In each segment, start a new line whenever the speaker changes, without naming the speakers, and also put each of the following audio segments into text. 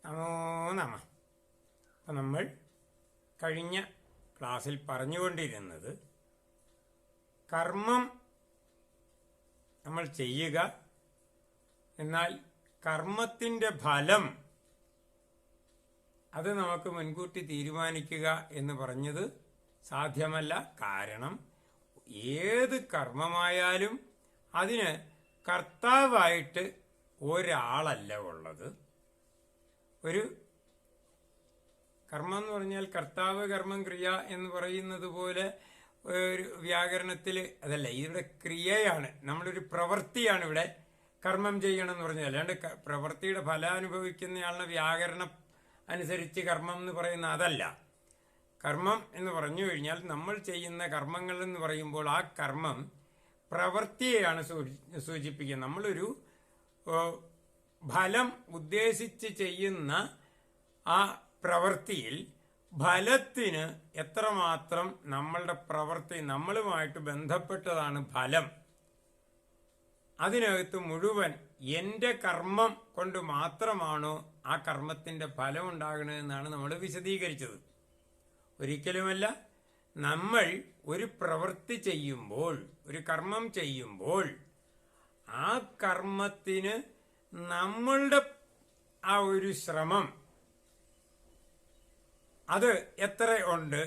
നമോ നമ. അപ്പം നമ്മൾ കഴിഞ്ഞ ക്ലാസ്സിൽ പറഞ്ഞുകൊണ്ടിരുന്നത് കർമ്മം നമ്മൾ ചെയ്യുക, എന്നാൽ കർമ്മത്തിൻ്റെ ഫലം അത് നമുക്ക് മുൻകൂട്ടി തീരുമാനിക്കുക എന്ന് പറഞ്ഞത് സാധ്യമല്ല. കാരണം ഏത് കർമ്മമായാലും അതിന് കർത്താവായിട്ട് ഒരാളല്ല ഉള്ളത്. ഒരു കർമ്മം എന്ന് പറഞ്ഞാൽ കർത്താവ് കർമ്മം ക്രിയ എന്ന് പറയുന്നത് പോലെ ഒരു വ്യാകരണത്തിൽ അതല്ല, ഇവിടെ ക്രിയയാണ്, നമ്മളൊരു പ്രവൃത്തിയാണ് ഇവിടെ കർമ്മം ചെയ്യണം എന്ന് പറഞ്ഞാൽ. അല്ലാണ്ട് പ്രവൃത്തിയുടെ ഫലം അനുഭവിക്കുന്നയാളുടെ വ്യാകരണം അനുസരിച്ച് കർമ്മം എന്ന് പറയുന്ന അതല്ല. കർമ്മം എന്ന് പറഞ്ഞു കഴിഞ്ഞാൽ നമ്മൾ ചെയ്യുന്ന കർമ്മങ്ങൾ എന്ന് പറയുമ്പോൾ ആ കർമ്മം പ്രവൃത്തിയെയാണ് സൂചിപ്പിക്കുന്നത്. നമ്മളൊരു ഫലം ഉദ്ദേശിച്ച് ചെയ്യുന്ന ആ പ്രവൃത്തിയിൽ ഫലത്തിന് എത്രമാത്രം നമ്മളുടെ പ്രവൃത്തി നമ്മളുമായിട്ട് ബന്ധപ്പെട്ടതാണ് ഫലം. അതിനകത്ത് മുഴുവൻ എൻ്റെ കർമ്മം കൊണ്ട് മാത്രമാണോ ആ കർമ്മത്തിൻ്റെ ഫലം ഉണ്ടാകണമെന്നാണ് നമ്മൾ വിശദീകരിച്ചത്. ഒരിക്കലുമല്ല. നമ്മൾ ഒരു പ്രവൃത്തി ചെയ്യുമ്പോൾ, ഒരു കർമ്മം ചെയ്യുമ്പോൾ ആ കർമ്മത്തിന് നമ്മളുടെ ആ ഒരു ശ്രമം അത് എത്ര ഉണ്ട്,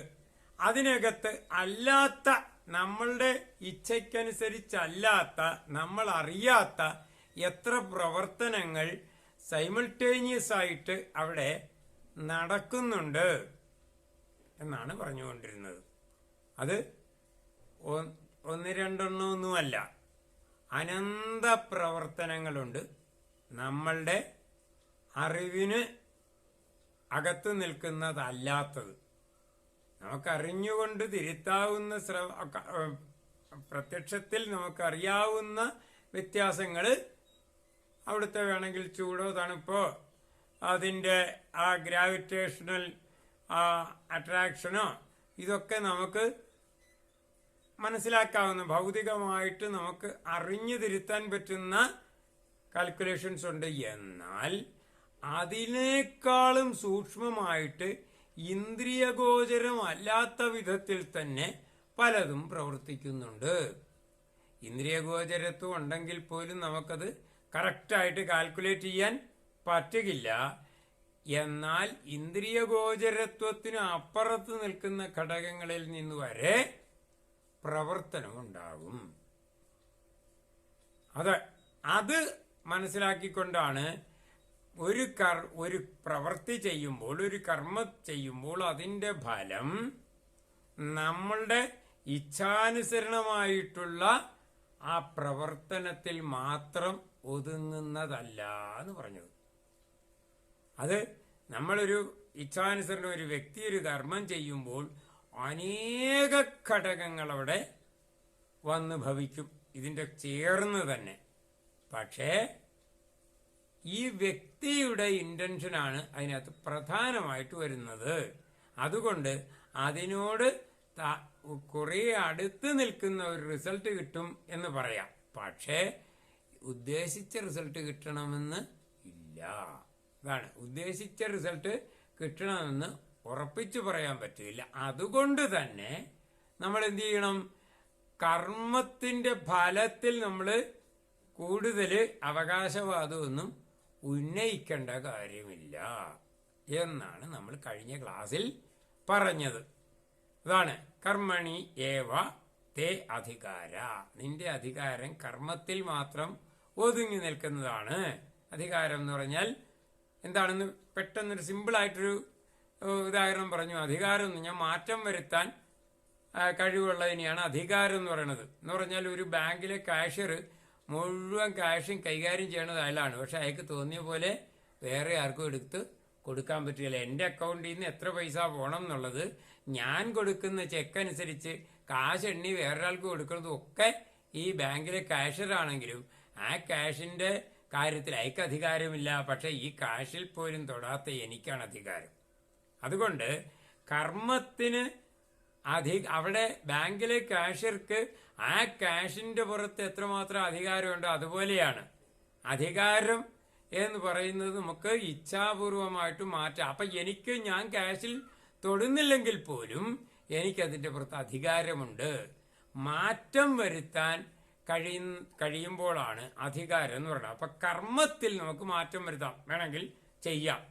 അതിനകത്ത് അല്ലാത്ത നമ്മളുടെ ഇച്ഛയ്ക്കനുസരിച്ചല്ലാത്ത നമ്മൾ അറിയാത്ത എത്ര പ്രവർത്തനങ്ങൾ സൈമിൾട്ടേനിയസ് ആയിട്ട് അവിടെ നടക്കുന്നുണ്ട് എന്നാണ് പറഞ്ഞുകൊണ്ടിരുന്നത്. അത് ഒന്ന് രണ്ടെണ്ണമൊന്നുമല്ല, അനന്ത പ്രവർത്തനങ്ങളുണ്ട്. നമ്മളുടെ അറിവിന് അകത്ത് നിൽക്കുന്നതല്ലാത്തത്, നമുക്കറിഞ്ഞുകൊണ്ട് തിരുത്താവുന്ന പ്രത്യക്ഷത്തിൽ നമുക്കറിയാവുന്ന വ്യത്യാസങ്ങൾ, അവിടുത്തെ വേണമെങ്കിൽ ചൂടോ തണുപ്പോ അതിൻ്റെ ആ ഗ്രാവിറ്റേഷണൽ അട്രാക്ഷനോ ഇതൊക്കെ നമുക്ക് മനസ്സിലാക്കാവുന്ന, ഭൗതികമായിട്ട് നമുക്ക് അറിഞ്ഞു തിരുത്താൻ പറ്റുന്ന കാൽക്കുലേഷൻസ് ഉണ്ട്. എന്നാൽ അതിനേക്കാളും സൂക്ഷ്മമായിട്ട് ഇന്ദ്രിയഗോചരമല്ലാത്ത വിധത്തിൽ തന്നെ പലതും പ്രവർത്തിക്കുന്നുണ്ട്. ഇന്ദ്രിയഗോചരത്വം ഉണ്ടെങ്കിൽ പോലും നമുക്കത് കറക്റ്റായിട്ട് കാൽക്കുലേറ്റ് ചെയ്യാൻ പറ്റുകയില്ല. എന്നാൽ ഇന്ദ്രിയഗോചരത്വത്തിന് അപ്പുറത്ത് നിൽക്കുന്ന ഘടകങ്ങളിൽ നിന്ന് വരെ പ്രവർത്തനമുണ്ടാകും. അത് മനസ്സിലാക്കിക്കൊണ്ടാണ് ഒരു പ്രവൃത്തി ചെയ്യുമ്പോൾ, ഒരു കർമ്മം ചെയ്യുമ്പോൾ അതിൻ്റെ ഫലം നമ്മളുടെ ഇച്ഛാനുസരണമായിട്ടുള്ള ആ പ്രവർത്തനത്തിൽ മാത്രം ഒതുങ്ങുന്നതല്ല എന്ന് പറഞ്ഞത്. അത് നമ്മളൊരു ഇച്ഛാനുസരണം, ഒരു വ്യക്തി ഒരു കർമ്മം ചെയ്യുമ്പോൾ അനേക ഘടകങ്ങൾ അവിടെ വന്ന് ഭവിക്കും, ഇതിൻ്റെ ചേർന്ന് തന്നെ. പക്ഷേ ഈ വ്യക്തിയുടെ ഇൻറ്റൻഷനാണ് അതിനകത്ത് പ്രധാനമായിട്ട് വരുന്നത്. അതുകൊണ്ട് അതിനോട് കുറേ അടുത്ത് നിൽക്കുന്ന ഒരു റിസൾട്ട് കിട്ടും എന്ന് പറയാം. പക്ഷേ ഉദ്ദേശിച്ച റിസൾട്ട് കിട്ടണമെന്ന് ഇല്ല. അതാണ്, ഉദ്ദേശിച്ച റിസൾട്ട് കിട്ടണമെന്ന് ഉറപ്പിച്ചു പറയാൻ പറ്റില്ല. അതുകൊണ്ട് തന്നെ നമ്മൾ എന്ത് ചെയ്യണം? കർമ്മത്തിൻ്റെ ഫലത്തിൽ നമ്മൾ കൂടുതൽ അവകാശവാദമൊന്നും ഉന്നയിക്കേണ്ട കാര്യമില്ല എന്നാണ് നമ്മൾ കഴിഞ്ഞ ക്ലാസ്സിൽ പറഞ്ഞത്. അതാണ് കർമ്മണി ഏവ തേ അധികാര. നിന്റെ അധികാരം കർമ്മത്തിൽ മാത്രം ഒതുങ്ങി നിൽക്കുന്നതാണ്. അധികാരം എന്ന് പറഞ്ഞാൽ എന്താണെന്ന് പെട്ടെന്നൊരു സിമ്പിളായിട്ടൊരു ഉദാഹരണം പറഞ്ഞു. അധികാരം എന്ന് ഞാൻ മാറ്റം വരുത്താൻ കഴിവുള്ളതിനെയാണ് അധികാരം എന്ന് പറയുന്നത്. എന്ന് പറഞ്ഞാൽ ഒരു ബാങ്കിലെ കാഷ്യർ മുഴുവൻ ക്യാഷും കൈകാര്യം ചെയ്യണത് അയാളാണ്. പക്ഷെ അയാൾക്ക് തോന്നിയ പോലെ വേറെ ആർക്കും എടുത്ത് കൊടുക്കാൻ പറ്റില്ല. എൻ്റെ അക്കൗണ്ടിൽ നിന്ന് എത്ര പൈസ പോകണം എന്നുള്ളത് ഞാൻ കൊടുക്കുന്ന ചെക്ക് അനുസരിച്ച് കാശ് എണ്ണി വേറൊരാൾക്ക് കൊടുക്കുന്നതും ഒക്കെ ഈ ബാങ്കിലെ കാഷ്യറാണെങ്കിലും ആ ക്യാഷിൻ്റെ കാര്യത്തിൽ അയാൾക്ക് അധികാരമില്ല. പക്ഷെ ഈ കാശിൽ പോലും തൊടാത്ത എനിക്കാണ് അധികാരം. അതുകൊണ്ട് കർമ്മത്തിന് അവിടെ ബാങ്കിലെ കാഷ്യർക്ക് ആ ക്യാഷിന്റെ പുറത്ത് എത്രമാത്രം അധികാരമുണ്ടോ അതുപോലെയാണ് അധികാരം എന്ന് പറയുന്നത് നമുക്ക് ഇച്ഛാപൂർവമായിട്ട് മാറ്റാം. അപ്പൊ എനിക്ക് ഞാൻ ക്യാഷിൽ തൊടുന്നില്ലെങ്കിൽ പോലും എനിക്കതിൻ്റെ പുറത്ത് അധികാരമുണ്ട്. മാറ്റം വരുത്താൻ കഴിയുമ്പോഴാണ് അധികാരം എന്ന് പറയുന്നത്. അപ്പൊ കർമ്മത്തിൽ നമുക്ക് മാറ്റം വരുത്താം. വേണമെങ്കിൽ ചെയ്യാം,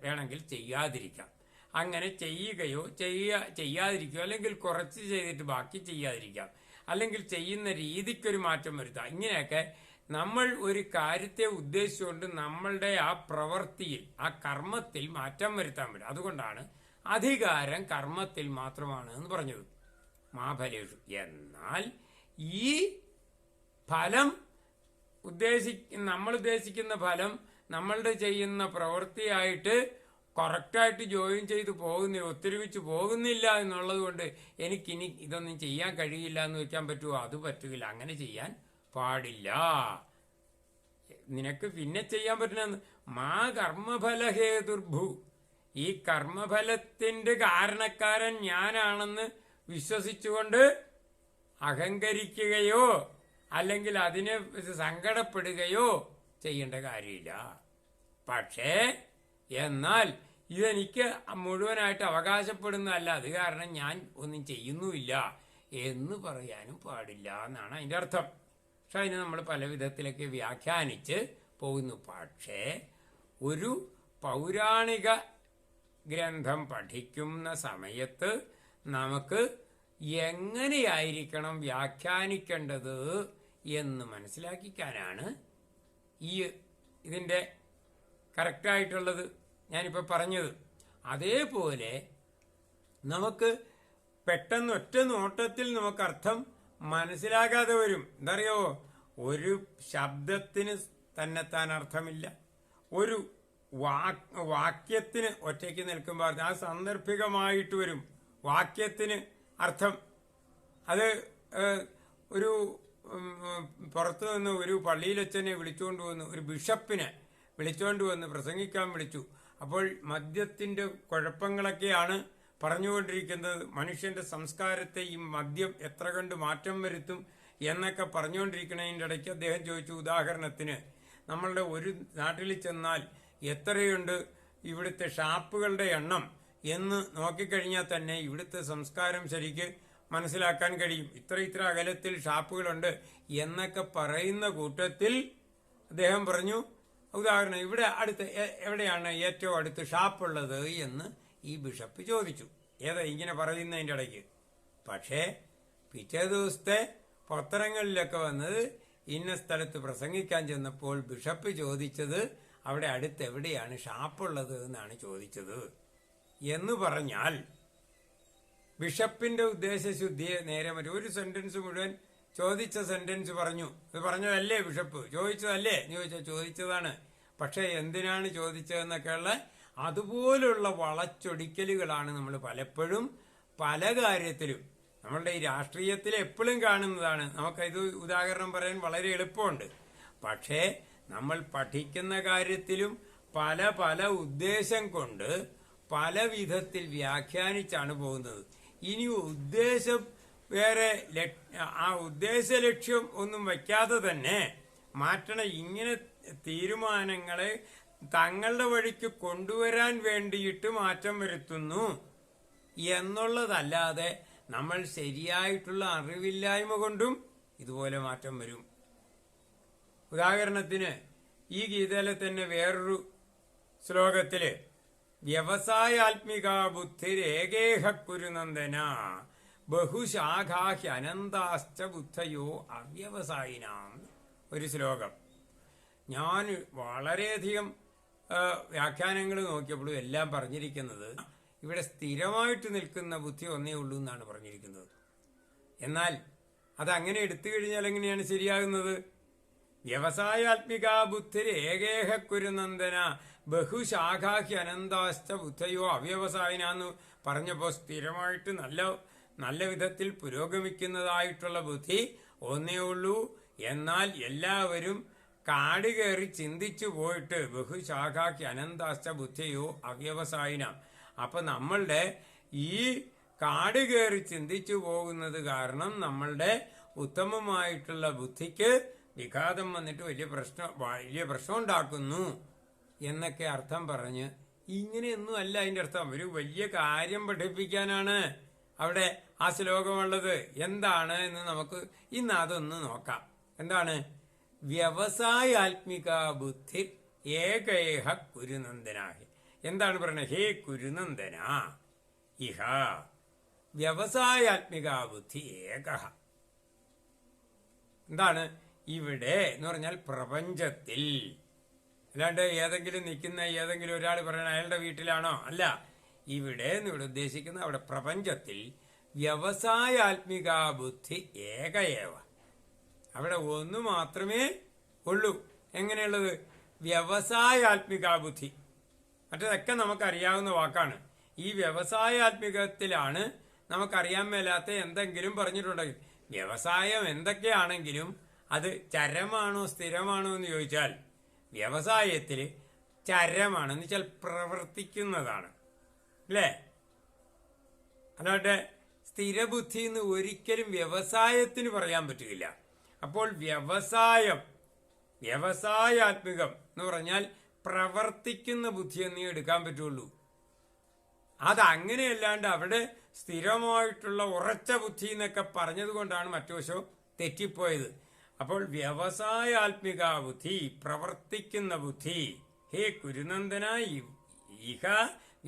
വേണമെങ്കിൽ ചെയ്യാതിരിക്കാം. അങ്ങനെ ചെയ്യുകയോ ചെയ്യാതിരിക്കുകയോ, അല്ലെങ്കിൽ കുറച്ച് ചെയ്തിട്ട് ബാക്കി ചെയ്യാതിരിക്കാം, അല്ലെങ്കിൽ ചെയ്യുന്ന രീതിക്കൊരു മാറ്റം വരുത്താം. ഇങ്ങനെയൊക്കെ നമ്മൾ ഒരു കാര്യത്തെ ഉദ്ദേശിച്ചുകൊണ്ട് നമ്മളുടെ ആ പ്രവൃത്തിയിൽ, ആ കർമ്മത്തിൽ മാറ്റം വരുത്താൻ പറ്റും. അതുകൊണ്ടാണ് അധികാരം കർമ്മത്തിൽ മാത്രമാണ് എന്ന് പറഞ്ഞത്. മാഫലേഷു. എന്നാൽ ഈ ഫലം നമ്മൾ ഉദ്ദേശിക്കുന്ന ഫലം നമ്മളുടെ ചെയ്യുന്ന പ്രവൃത്തിയായിട്ട് കറക്റ്റായിട്ട് ജോയിൻ ചെയ്ത് പോകുന്നില്ല, ഒത്തൊരുമിച്ച് പോകുന്നില്ല എന്നുള്ളത് കൊണ്ട് എനിക്കിനി ഇതൊന്നും ചെയ്യാൻ കഴിയില്ല എന്ന് വെക്കാൻ പറ്റുമോ? അത് പറ്റില്ല. അങ്ങനെ ചെയ്യാൻ പാടില്ല. നിനക്ക് പിന്നെ ചെയ്യാൻ പറ്റുന്ന മാ കർമ്മഫലഹേതുർഭു. ഈ കർമ്മഫലത്തിന്റെ കാരണക്കാരൻ ഞാനാണെന്ന് വിശ്വസിച്ചുകൊണ്ട് അഹങ്കരിക്കുകയോ അല്ലെങ്കിൽ അതിനെ സങ്കടപ്പെടുകയോ ചെയ്യേണ്ട കാര്യമില്ല. പക്ഷേ എന്നാൽ ഇതെനിക്ക് മുഴുവനായിട്ട് അവകാശപ്പെടുന്നതല്ല, അത് കാരണം ഞാൻ ഒന്നും ചെയ്യുന്നുമില്ല എന്ന് പറയാനും പാടില്ല എന്നാണ് അതിൻ്റെ അർത്ഥം. പക്ഷെ അതിന് നമ്മൾ പല വിധത്തിലൊക്കെ വ്യാഖ്യാനിച്ച് പോകുന്നു. പക്ഷേ ഒരു പൗരാണിക ഗ്രന്ഥം പഠിക്കുന്ന സമയത്ത് നമുക്ക് എങ്ങനെയായിരിക്കണം വ്യാഖ്യാനിക്കേണ്ടത് എന്ന് മനസ്സിലാക്കിക്കാനാണ് ഇതിൻ്റെ കറക്റ്റായിട്ടുള്ളത് ഞാനിപ്പോൾ പറഞ്ഞത്. അതേപോലെ നമുക്ക് പെട്ടെന്ന് ഒറ്റ നോട്ടത്തിൽ നമുക്ക് അർത്ഥം മനസ്സിലാകാതെ വരും. എന്തറിയോ, ഒരു ശബ്ദത്തിന് തന്നെത്താൻ അർത്ഥമില്ല. ഒരു വാക്യത്തിന് ഒറ്റയ്ക്ക് നിൽക്കുമ്പോൾ ആ സാന്ദർഭികമായിട്ട് വരും വാക്യത്തിന് അർത്ഥം. അത് ഒരു പുറത്തു നിന്ന് ഒരു പള്ളിയിലച്ഛനെ വിളിച്ചുകൊണ്ട് വന്നു, ഒരു ബിഷപ്പിനെ വിളിച്ചുകൊണ്ട് വന്ന് പ്രസംഗിക്കാൻ വിളിച്ചു. അപ്പോൾ മദ്യത്തിന്റെ കുഴപ്പങ്ങളൊക്കെയാണ് പറഞ്ഞുകൊണ്ടിരിക്കുന്നത്. മനുഷ്യന്റെ സംസ്കാരത്തെ ഈ മദ്യം എത്ര കണ്ട് മാറ്റം വരുത്തും എന്നൊക്കെ പറഞ്ഞുകൊണ്ടിരിക്കുന്നതിൻ്റെ ഇടയ്ക്ക് അദ്ദേഹം ചോദിച്ചു, ഉദാഹരണത്തിന് നമ്മളുടെ ഒരു നാട്ടിൽ ചെന്നാൽ എത്രയുണ്ട് ഇവിടുത്തെ ഷാപ്പുകളുടെ എണ്ണം എന്ന് നോക്കിക്കഴിഞ്ഞാൽ തന്നെ ഇവിടുത്തെ സംസ്കാരം ശരിക്ക് മനസ്സിലാക്കാൻ കഴിയും. ഇത്ര അകലത്തിൽ ഷാപ്പുകളുണ്ട് എന്നൊക്കെ പറയുന്ന കൂട്ടത്തിൽ അദ്ദേഹം പറഞ്ഞു, ഉദാഹരണം ഇവിടെ അടുത്ത് എവിടെയാണ് ഏറ്റവും അടുത്ത് ഷാപ്പുള്ളത് എന്ന് ഈ ബിഷപ്പ് ചോദിച്ചു. ഇങ്ങനെ പറയുന്നതിൻ്റെ ഇടയ്ക്ക്. പക്ഷേ പിറ്റേ ദിവസത്തെ പത്രങ്ങളിലൊക്കെ വന്നത് ഇന്ന സ്ഥലത്ത് പ്രസംഗിക്കാൻ ചെന്നപ്പോൾ ബിഷപ്പ് ചോദിച്ചത് അവിടെ അടുത്ത് എവിടെയാണ് ഷാപ്പുള്ളത് എന്നാണ് ചോദിച്ചത് എന്ന് പറഞ്ഞാൽ ബിഷപ്പിന്റെ ഉദ്ദേശശുദ്ധിയെ നേരെ മറ്റു ഒരു സെന്റൻസ് മുഴുവൻ ചോദിച്ച സെന്റൻസ് പറഞ്ഞു. ഇത് പറഞ്ഞതല്ലേ ബിഷപ്പ്? ചോദിച്ചതല്ലേ എന്ന് ചോദിച്ചാൽ ചോദിച്ചതാണ്. പക്ഷെ എന്തിനാണ് ചോദിച്ചതെന്നൊക്കെയുള്ള അതുപോലുള്ള വളച്ചൊടിക്കലുകളാണ് നമ്മൾ പലപ്പോഴും പല കാര്യത്തിലും നമ്മളുടെ ഈ രാഷ്ട്രീയത്തിൽ എപ്പോഴും കാണുന്നതാണ്. നമുക്കിത് ഉദാഹരണം പറയാൻ വളരെ എളുപ്പമുണ്ട്. പക്ഷേ നമ്മൾ പഠിക്കുന്ന കാര്യത്തിലും പല ഉദ്ദേശം കൊണ്ട് പല വിധത്തിൽ വ്യാഖ്യാനിച്ചാണ് പോകുന്നത്. ഇനി ഉദ്ദേശം വേറെ, ആ ഉദ്ദേശ ലക്ഷ്യം ഒന്നും വയ്ക്കാതെ തന്നെ മാറ്റണം. ഇങ്ങനെ തീരുമാനങ്ങളെ തങ്ങളുടെ വഴിക്ക് കൊണ്ടുവരാൻ വേണ്ടിയിട്ട് മാറ്റം വരുത്തുന്നു എന്നുള്ളതല്ലാതെ നമ്മൾ ശരിയായിട്ടുള്ള അറിവില്ലായ്മ കൊണ്ടും ഇതുപോലെ മാറ്റം വരും. ഉദാഹരണത്തിന് ഈ ഗീതയിലെ തന്നെ വേറൊരു ശ്ലോകത്തില് വ്യവസായാത്മിക ബുദ്ധിരേകേഹ കുരുനന്ദന ബഹുശാഖാഹ്യനന്താശ്ച ബുദ്ധയോ അവ്യവസായിനാം ഒരു ശ്ലോകം. ഞാൻ വളരെയധികം വ്യാഖ്യാനങ്ങൾ നോക്കിയപ്പോഴും എല്ലാം പറഞ്ഞിരിക്കുന്നത് ഇവിടെ സ്ഥിരമായിട്ട് നിൽക്കുന്ന ബുദ്ധി ഒന്നേ ഉള്ളൂ എന്നാണ് പറഞ്ഞിരിക്കുന്നത്. എന്നാൽ അതങ്ങനെ എടുത്തു കഴിഞ്ഞാൽ എങ്ങനെയാണ് ശരിയാകുന്നത്? വ്യവസായാത്മിക ബുദ്ധിര് ഏകേഹ കുരുനന്ദന ബഹുശാഖാഹ്യനന്താശ്ച ബുദ്ധയോ അവ്യവസായിനാന്ന് പറഞ്ഞപ്പോൾ സ്ഥിരമായിട്ട് നല്ല വിധത്തിൽ പുരോഗമിക്കുന്നതായിട്ടുള്ള ബുദ്ധി ഒന്നേ ഉള്ളൂ. എന്നാൽ എല്ലാവരും കാട് കയറി ചിന്തിച്ചു പോയിട്ട് ബഹുശാഖാഹ്യനന്താശ്ച ബുദ്ധയോ അവ്യവസായിന. അപ്പൊ നമ്മളുടെ ഈ കാട് കയറി ചിന്തിച്ചു പോകുന്നത് കാരണം നമ്മളുടെ ഉത്തമമായിട്ടുള്ള ബുദ്ധിക്ക് വിഘാതം വന്നിട്ട് വലിയ പ്രശ്നം ഉണ്ടാക്കുന്നു എന്നൊക്കെ അർത്ഥം പറഞ്ഞ് ഇങ്ങനെയൊന്നും അല്ല അതിൻ്റെ അർത്ഥം. ഒരു വലിയ കാര്യം പഠിപ്പിക്കാനാണ് അവിടെ ആ ശ്ലോകമുള്ളത്. എന്താണ് എന്ന് നമുക്ക് ഇന്ന് അതൊന്ന് നോക്കാം. എന്താണ്? വ്യവസായാത്മിക ബുദ്ധി ഏകേഹ കുരുനന്ദനാഹി. എന്താണ് പറയുന്നത്? ഹേ കുരുനന്ദന, ഇഹ വ്യവസായാത്മിക ബുദ്ധി ഏക. എന്താണ് ഇവിടെ എന്ന് പറഞ്ഞാൽ പ്രപഞ്ചത്തിൽ. അല്ലാണ്ട് ഏതെങ്കിലും നിൽക്കുന്ന ഏതെങ്കിലും ഒരാൾ പറയണ അയാളുടെ വീട്ടിലാണോ? അല്ല. ഇവിടെ ഇവിടെ ഉദ്ദേശിക്കുന്ന അവിടെ പ്രപഞ്ചത്തിൽ വ്യവസായാത്മിക ബുദ്ധി ഏകയേവ. അവിടെ ഒന്ന് മാത്രമേ ഉള്ളൂ. എങ്ങനെയുള്ളത്? വ്യവസായാത്മിക ബുദ്ധി. മറ്റതൊക്കെ നമുക്കറിയാവുന്ന വാക്കാണ്. ഈ വ്യവസായാത്മികത്തിലാണ് നമുക്കറിയാൻ മേലാത്ത എന്തെങ്കിലും പറഞ്ഞിട്ടുണ്ടെങ്കിൽ. വ്യവസായം എന്തൊക്കെയാണെങ്കിലും അത് ചരമാണോ സ്ഥിരമാണോ എന്ന് ചോദിച്ചാൽ വ്യവസായത്തിൽ ചരമാണ്, എന്ന് വെച്ചാൽ പ്രവർത്തിക്കുന്നതാണ്, അല്ലേ? അല്ലാണ്ട് സ്ഥിരബുദ്ധി എന്ന് ഒരിക്കലും വ്യവസായത്തിന് പറയാൻ പറ്റുകയില്ല. അപ്പോൾ വ്യവസായാത്മികം എന്ന് പറഞ്ഞാൽ പ്രവർത്തിക്കുന്ന ബുദ്ധി എന്നേ എടുക്കാൻ പറ്റുള്ളൂ. അതങ്ങനെയല്ലാണ്ട് അവിടെ സ്ഥിരമായിട്ടുള്ള ഉറച്ച ബുദ്ധി എന്നൊക്കെ പറഞ്ഞത് കൊണ്ടാണ് മറ്റു വശം തെറ്റിപ്പോയത്. അപ്പോൾ വ്യവസായാത്മിക ബുദ്ധി, പ്രവർത്തിക്കുന്ന ബുദ്ധി. ഹേ കുരുനന്ദന, ഇഹ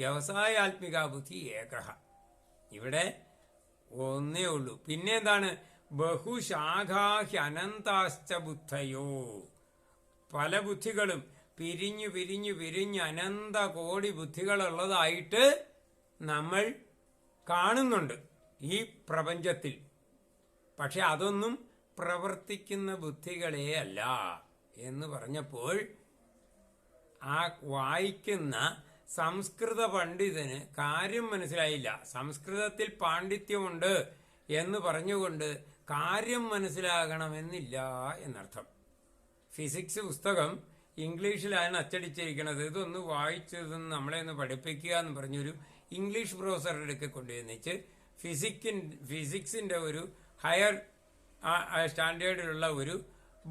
വ്യവസായാത്മിക ബുദ്ധി ഏക. ഇവിടെ ഒന്നേ ഉള്ളൂ. പിന്നെ എന്താണ്? ബഹുശാഖാഹ്യനന്താശ്ച ബുദ്ധയോ. പല ബുദ്ധികളും പിരിഞ്ഞ് അനന്ത കോടി ബുദ്ധികളുള്ളതായിട്ട് നമ്മൾ കാണുന്നുണ്ട് ഈ പ്രപഞ്ചത്തിൽ. പക്ഷെ അതൊന്നും പ്രവർത്തിക്കുന്ന ബുദ്ധികളെ അല്ല എന്ന് പറഞ്ഞപ്പോൾ ആ വായിക്കുന്ന സംസ്കൃത പണ്ഡിതന് കാര്യം മനസ്സിലായില്ല. സംസ്കൃതത്തിൽ പാണ്ഡിത്യമുണ്ട് എന്ന് പറഞ്ഞുകൊണ്ട് കാര്യം മനസ്സിലാകണമെന്നില്ല എന്നർത്ഥം. ഫിസിക്സ് പുസ്തകം ഇംഗ്ലീഷിലാണ് അച്ചടിച്ചിരിക്കുന്നത്. ഇതൊന്ന് വായിച്ചതൊന്ന് നമ്മളെ ഒന്ന് പഠിപ്പിക്കുക എന്ന് പറഞ്ഞൊരു ഇംഗ്ലീഷ് പ്രൊഫസറുടെ അടുക്കെ കൊണ്ടുവന്നിച്ച് ഫിസിക്സിന്റെ ഒരു ഹയർ സ്റ്റാൻഡേർഡിലുള്ള ഒരു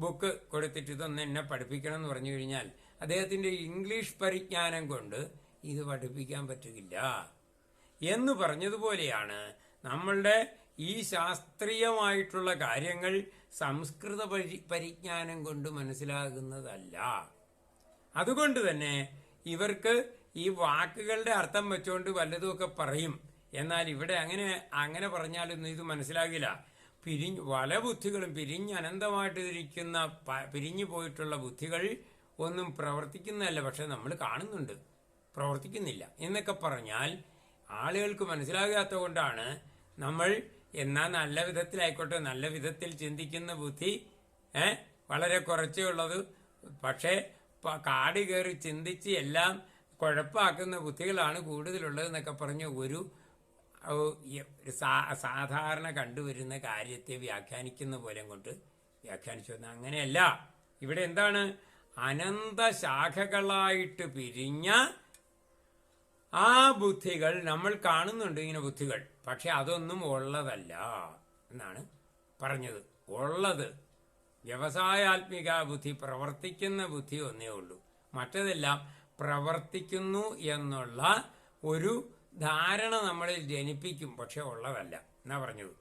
ബുക്ക് കൊടുത്തിട്ട് ഇതൊന്ന് എന്നെ പഠിപ്പിക്കണം എന്ന് പറഞ്ഞു കഴിഞ്ഞാൽ അദ്ദേഹത്തിന്റെ ഇംഗ്ലീഷ് പരിജ്ഞാനം കൊണ്ട് ഇത് പഠിപ്പിക്കാൻ പറ്റുകയില്ല എന്ന് പറഞ്ഞതുപോലെയാണ് നമ്മളുടെ ഈ ശാസ്ത്രീയമായിട്ടുള്ള കാര്യങ്ങൾ സംസ്കൃത പരിജ്ഞാനം കൊണ്ട് മനസ്സിലാകുന്നതല്ല. അതുകൊണ്ട് തന്നെ ഇവർക്ക് ഈ വാക്കുകളുടെ അർത്ഥം വെച്ചുകൊണ്ട് വല്ലതുമൊക്കെ പറയും. എന്നാൽ ഇവിടെ അങ്ങനെ പറഞ്ഞാലൊന്നും ഇത് മനസ്സിലാകില്ല. പല ബുദ്ധികളും അനന്തമായിട്ട് ഇരിക്കുന്ന പിരിഞ്ഞു പോയിട്ടുള്ള ബുദ്ധികൾ ഒന്നും പ്രവർത്തിക്കുന്നതല്ല. പക്ഷെ നമ്മൾ കാണുന്നുണ്ട്, പ്രവർത്തിക്കുന്നില്ല എന്നൊക്കെ പറഞ്ഞാൽ ആളുകൾക്ക് മനസ്സിലാകാത്ത കൊണ്ടാണ് നമ്മൾ എന്നാൽ നല്ല വിധത്തിലായിക്കോട്ടെ, നല്ല വിധത്തിൽ ചിന്തിക്കുന്ന ബുദ്ധി വളരെ കുറച്ചേ ഉള്ളത്. പക്ഷേ കാട് കയറി ചിന്തിച്ച് എല്ലാം കുഴപ്പമാക്കുന്ന ബുദ്ധികളാണ് കൂടുതലുള്ളതെന്നൊക്കെ പറഞ്ഞ ഒരു സാധാരണ കണ്ടുവരുന്ന കാര്യത്തെ വ്യാഖ്യാനിക്കുന്ന പോലെ കൊണ്ട് വ്യാഖ്യാനിച്ചു വന്ന അങ്ങനെയല്ല. ഇവിടെ എന്താണ്? അനന്ത ശാഖകളായിട്ട് പിരിഞ്ഞ ആ ബുദ്ധികൾ നമ്മൾ കാണുന്നുണ്ട്, ഇങ്ങനെ ബുദ്ധികൾ. പക്ഷെ അതൊന്നും ഉള്ളതല്ല എന്നാണ് പറഞ്ഞത്. ഉള്ളത് വ്യവസായാത്മിക ബുദ്ധി, പ്രവർത്തിക്കുന്ന ബുദ്ധി ഒന്നേ ഉള്ളൂ. മറ്റതെല്ലാം പ്രവർത്തിക്കുന്നു എന്നുള്ള ഒരു ധാരണ നമ്മളിൽ ജനിപ്പിക്കും, പക്ഷെ ഉള്ളതല്ല എന്നാ പറഞ്ഞത്.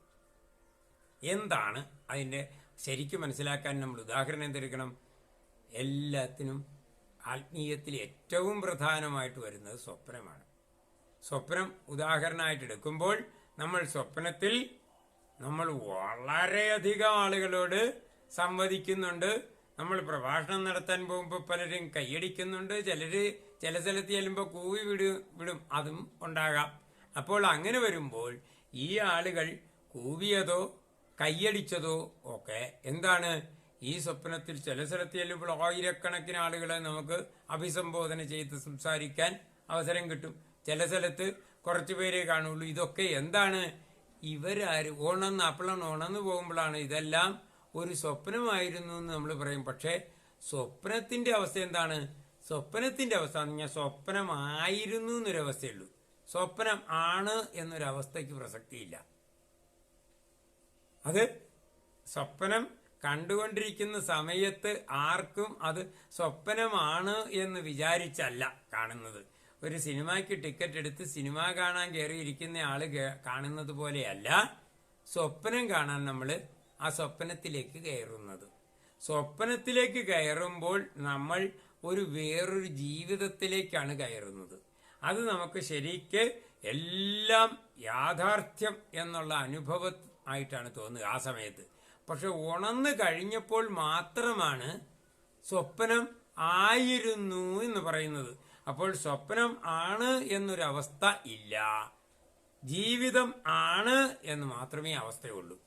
എന്താണ് അതിൻ്റെ ശരിക്കും മനസ്സിലാക്കാൻ നമ്മൾ ഉദാഹരണം എന്തെടുക്കണം? എല്ലാത്തിനും ആത്മീയത്തിൽ ഏറ്റവും പ്രധാനമായിട്ട് വരുന്നത് സ്വപ്നമാണ്. സ്വപ്നം ഉദാഹരണമായിട്ട് എടുക്കുമ്പോൾ നമ്മൾ സ്വപ്നത്തിൽ നമ്മൾ വളരെയധികം ആളുകളോട് സംവദിക്കുന്നുണ്ട്. നമ്മൾ പ്രഭാഷണം നടത്താൻ പോകുമ്പോൾ പലരും കൈയടിക്കുന്നുണ്ട്, ചില സ്ഥലത്ത് ചെല്ലുമ്പോൾ കൂവി വിടും, അതും ഉണ്ടാകാം. അപ്പോൾ അങ്ങനെ വരുമ്പോൾ ഈ ആളുകൾ കൂവിയതോ കൈയടിച്ചതോ ഒക്കെ എന്താണ്? ഈ സ്വപ്നത്തിൽ ചില സ്ഥലത്ത് ചെല്ലുമ്പോൾ ആയിരക്കണക്കിന് ആളുകളെ നമുക്ക് അഭിസംബോധന ചെയ്ത് സംസാരിക്കാൻ അവസരം കിട്ടും. ചില സ്ഥലത്ത് കുറച്ചു പേരെ കാണുള്ളൂ. ഇതൊക്കെ എന്താണ്? ഉണർന്നു പോകുമ്പോഴാണ് ഇതെല്ലാം ഒരു സ്വപ്നമായിരുന്നു എന്ന് നമ്മൾ പറയും. പക്ഷേ സ്വപ്നത്തിന്റെ അവസ്ഥ എന്താണ്? സ്വപ്നത്തിന്റെ അവസ്ഥ എന്ന് പറഞ്ഞാൽ സ്വപ്നമായിരുന്നു എന്നൊരവസ്ഥയുള്ളൂ. സ്വപ്നം ആണ് എന്നൊരവസ്ഥയ്ക്ക് പ്രസക്തിയില്ല. അത് സ്വപ്നം കണ്ടുകൊണ്ടിരിക്കുന്ന സമയത്ത് ആർക്കും അത് സ്വപ്നമാണ് എന്ന് വിചാരിച്ചല്ല കാണുന്നത്. ഒരു സിനിമയ്ക്ക് ടിക്കറ്റ് എടുത്ത് സിനിമ കാണാൻ കയറിയിരിക്കുന്ന ആള് കാണുന്നത് പോലെയല്ല സ്വപ്നം കാണാൻ നമ്മൾ ആ സ്വപ്നത്തിലേക്ക് കയറുന്നത്. സ്വപ്നത്തിലേക്ക് കയറുമ്പോൾ നമ്മൾ വേറൊരു ജീവിതത്തിലേക്കാണ് കയറുന്നത്. അത് നമുക്ക് ശരിക്ക് എല്ലാം യാഥാർത്ഥ്യം എന്നുള്ള അനുഭവം ആയിട്ടാണ് തോന്നുക ആ സമയത്ത്. പക്ഷെ ഉണർന്നു കഴിഞ്ഞപ്പോൾ മാത്രമാണ് സ്വപ്നം ആയിരുന്നു എന്ന് പറയുന്നത്. അപ്പോൾ സ്വപ്നം ആണ് എന്നൊരവസ്ഥ ഇല്ല, ജീവിതം ആണ് എന്ന് മാത്രമേ അവസ്ഥയുള്ളൂ.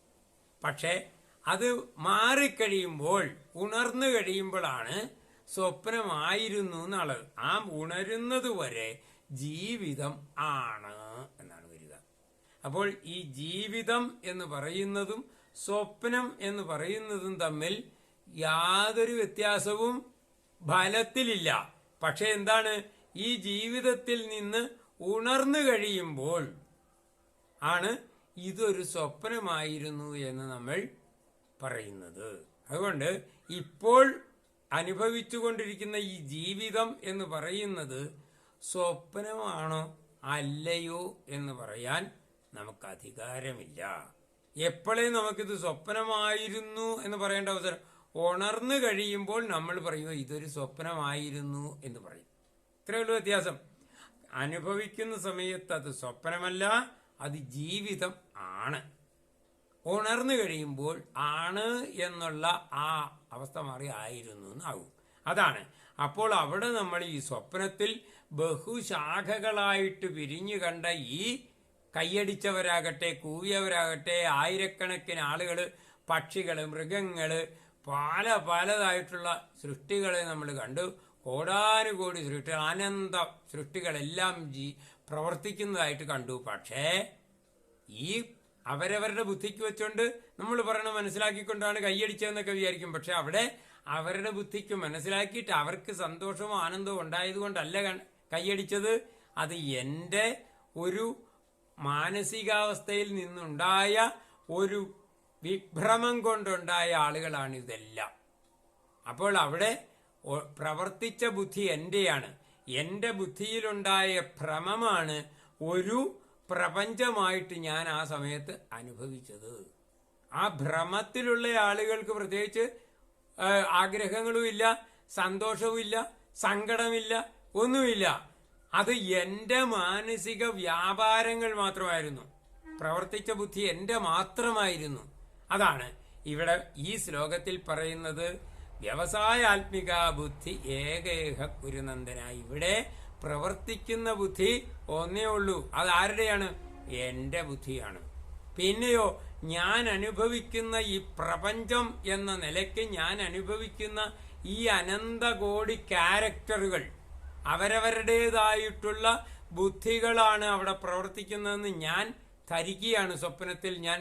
പക്ഷെ അത് മാറിക്കഴിയുമ്പോൾ, ഉണർന്നു കഴിയുമ്പോഴാണ് സ്വപ്നമായിരുന്നു എന്നുള്ളത്. ആ ഉണരുന്നത് വരെ ജീവിതം ആണ് എന്നാണ് വരിക. അപ്പോൾ ഈ ജീവിതം എന്ന് പറയുന്നതും സ്വപ്നം എന്ന് പറയുന്നതും തമ്മിൽ യാതൊരു വ്യത്യാസവും ഫലത്തിലില്ല. പക്ഷെ എന്താണ്, ഈ ജീവിതത്തിൽ നിന്ന് ഉണർന്നു കഴിയുമ്പോൾ ആണ് ഇതൊരു സ്വപ്നമായിരുന്നു എന്ന് നമ്മൾ പറയുന്നത്. അതുകൊണ്ട് ഇപ്പോൾ അനുഭവിച്ചുകൊണ്ടിരിക്കുന്ന ഈ ജീവിതം എന്ന് പറയുന്നത് സ്വപ്നമാണോ അല്ലയോ എന്ന് പറയാൻ നമുക്ക് അധികാരമില്ല. എപ്പോഴേ നമുക്കിത് സ്വപ്നമായിരുന്നു എന്ന് പറയേണ്ട അവസരം, ഉണർന്നു കഴിയുമ്പോൾ നമ്മൾ പറയുമോ ഇതൊരു സ്വപ്നമായിരുന്നു എന്ന് പറയും. ഇത്രയുള്ള വ്യത്യാസം. അനുഭവിക്കുന്ന സമയത്ത് അത് സ്വപ്നമല്ല, അത് ജീവിതം ആണ്. ഉണർന്നു കഴിയുമ്പോൾ ആണ് എന്നുള്ള ആ അവസ്ഥ മാറി ആയിരുന്നു എന്നാകും. അതാണ്. അപ്പോൾ അവിടെ നമ്മൾ ഈ സ്വപ്നത്തിൽ ബഹുശാഖകളായിട്ട് പിരിഞ്ഞു കണ്ട ഈ കൈയടിച്ചവരാകട്ടെ, കൂവിയവരാകട്ടെ, ആയിരക്കണക്കിന് ആളുകൾ, പക്ഷികൾ, മൃഗങ്ങൾ, പലതായിട്ടുള്ള സൃഷ്ടികളെ നമ്മൾ കണ്ടു. കോടാനുകോടി സൃഷ്ടികൾ, അനന്ത സൃഷ്ടികളെല്ലാം പ്രവർത്തിക്കുന്നതായിട്ട് കണ്ടു. പക്ഷേ ഈ അവരവരുടെ ബുദ്ധിക്ക് വെച്ചുകൊണ്ട് നമ്മൾ പറയണ മനസ്സിലാക്കിക്കൊണ്ടാണ് കൈയടിച്ചതെന്നൊക്കെ വിചാരിക്കും. പക്ഷെ അവിടെ അവരുടെ ബുദ്ധിക്ക് മനസ്സിലാക്കിയിട്ട് അവർക്ക് സന്തോഷമോ ആനന്ദമോ ഉണ്ടായതുകൊണ്ടല്ല കൈയടിച്ചത്. അത് എൻ്റെ ഒരു മാനസികാവസ്ഥയിൽ നിന്നുണ്ടായ ഒരു വിഭ്രമം കൊണ്ടുണ്ടായ ആളുകളാണ് ഇതെല്ലാം. അപ്പോൾ അവിടെ പ്രവർത്തിച്ച ബുദ്ധി എൻ്റെയാണ്. എൻ്റെ ബുദ്ധിയിലുണ്ടായ ഭ്രമമാണ് ഒരു പ്രപഞ്ചമായിട്ട് ഞാൻ ആ സമയത്ത് അനുഭവിച്ചത്. ആ ഭ്രമത്തിലുള്ള ആളുകൾക്ക് പ്രത്യേകിച്ച് ആഗ്രഹങ്ങളുമില്ല, സന്തോഷവുമില്ല, സങ്കടമില്ല, ഒന്നുമില്ല. അത് എൻ്റെ മാനസിക വ്യാപാരങ്ങൾ മാത്രമായിരുന്നു. പ്രവർത്തിച്ച ബുദ്ധി എൻ്റെ മാത്രമായിരുന്നു. അതാണ് ഇവിടെ ഈ ശ്ലോകത്തിൽ പറയുന്നത്. വ്യവസായാത്മിക ബുദ്ധി ഏകേഹ കുരുനന്ദന. ഇവിടെ പ്രവർത്തിക്കുന്ന ബുദ്ധി ഒന്നേ ഉള്ളൂ. അത് ആരുടെയാണ്? എൻ്റെ ബുദ്ധിയാണ്. പിന്നെയോ ഞാൻ അനുഭവിക്കുന്ന ഈ പ്രപഞ്ചം എന്ന നിലയ്ക്ക് ഞാൻ അനുഭവിക്കുന്ന ഈ അനന്തകോടി ക്യാരക്ടറുകൾ അവരവരുടേതായിട്ടുള്ള ബുദ്ധികളാണ് അവിടെ പ്രവർത്തിക്കുന്നതെന്ന് ഞാൻ ധരിക്കുകയാണ്. സ്വപ്നത്തിൽ ഞാൻ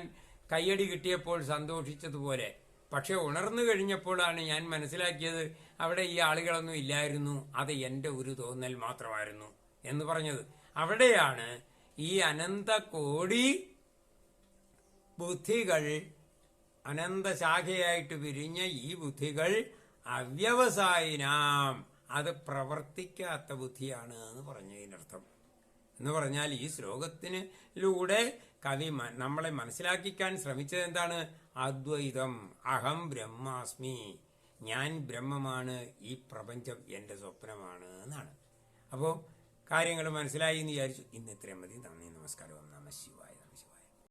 കയ്യടി കിട്ടിയപ്പോൾ സന്തോഷിച്ചതുപോലെ. പക്ഷെ ഉണർന്നു കഴിഞ്ഞപ്പോഴാണ് ഞാൻ മനസ്സിലാക്കിയത് അവിടെ ഈ ആളുകളൊന്നും ഇല്ലായിരുന്നു, അത് എൻ്റെ ഒരു തോന്നൽ മാത്രമായിരുന്നു എന്ന് പറഞ്ഞത്. അവിടെയാണ് ഈ അനന്തകോടി ബുദ്ധികൾ, അനന്തശാഖയായിട്ട് പിരിഞ്ഞ ഈ ബുദ്ധികൾ അവ്യവസായിനാം, അത് പ്രവർത്തിക്കാത്ത ബുദ്ധിയാണ് എന്ന് പറഞ്ഞതിനർത്ഥം. എന്ന് പറഞ്ഞാൽ ഈ ശ്ലോകത്തിലൂടെ കവി നമ്മളെ മനസ്സിലാക്കിക്കാൻ ശ്രമിച്ചത് എന്താണ്? അദ്വൈതം. അഹം ബ്രഹ്മാസ്മി, ഞാൻ ബ്രഹ്മമാണ്, ഈ പ്രപഞ്ചം എൻ്റെ സ്വപ്നമാണ് എന്നാണ്. അപ്പോൾ കാര്യങ്ങൾ മനസ്സിലായി എന്ന് വിചാരിച്ചു. ഇന്ന് ഇത്രയും മതി. നന്ദി, നമസ്കാരം. നമഃ ശിവായ.